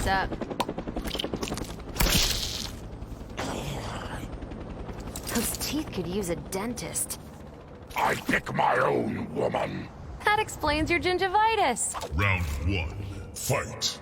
What's up? Those teeth could use a dentist. I pick my own woman. That explains your gingivitis. Round 1. Fight.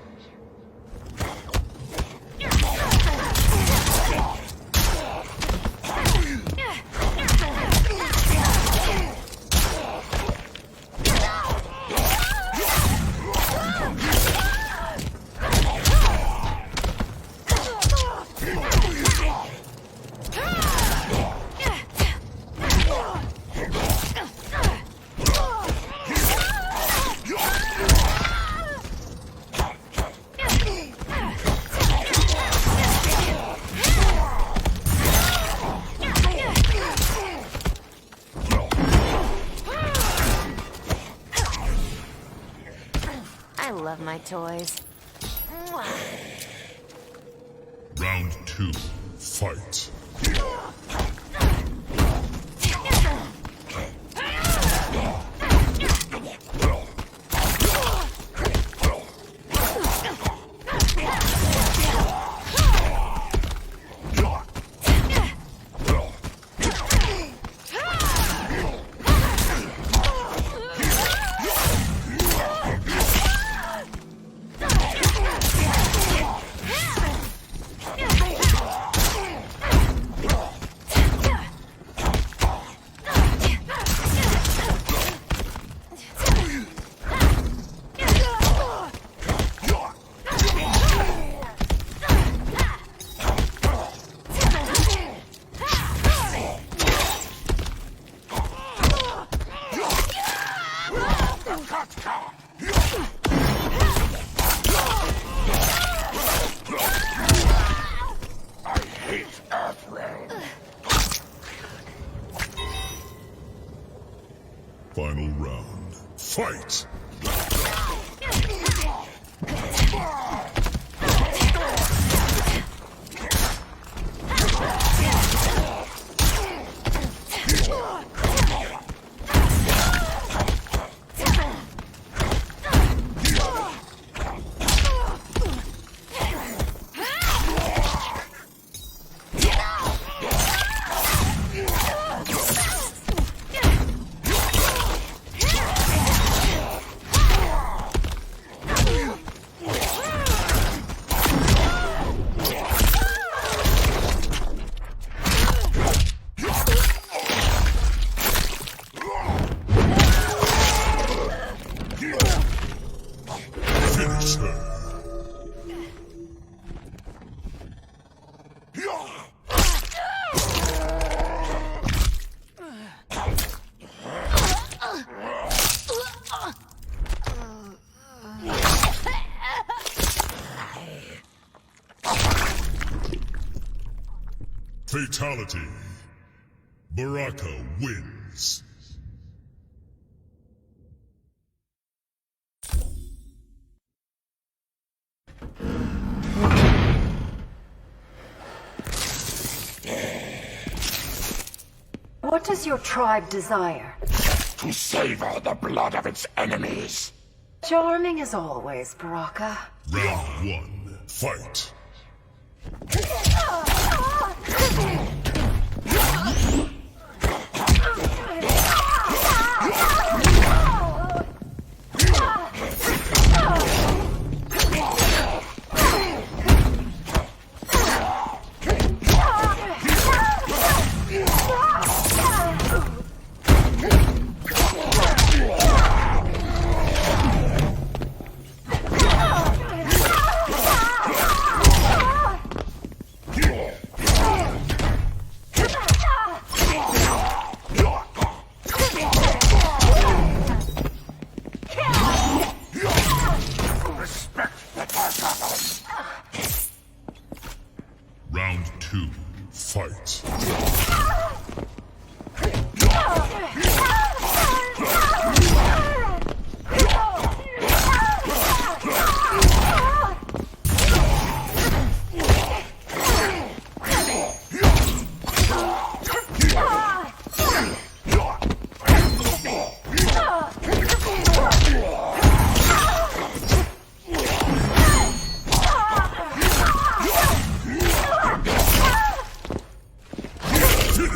I love my toys. Round 2. Fight. Final round. Fight! Finish her. Fatality. Barakka wins. What does your tribe desire? To savor the blood of its enemies. Charming as always, Barakka. Round 1. Fight.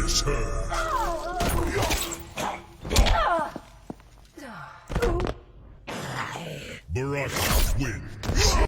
Finish her. Barakka wins.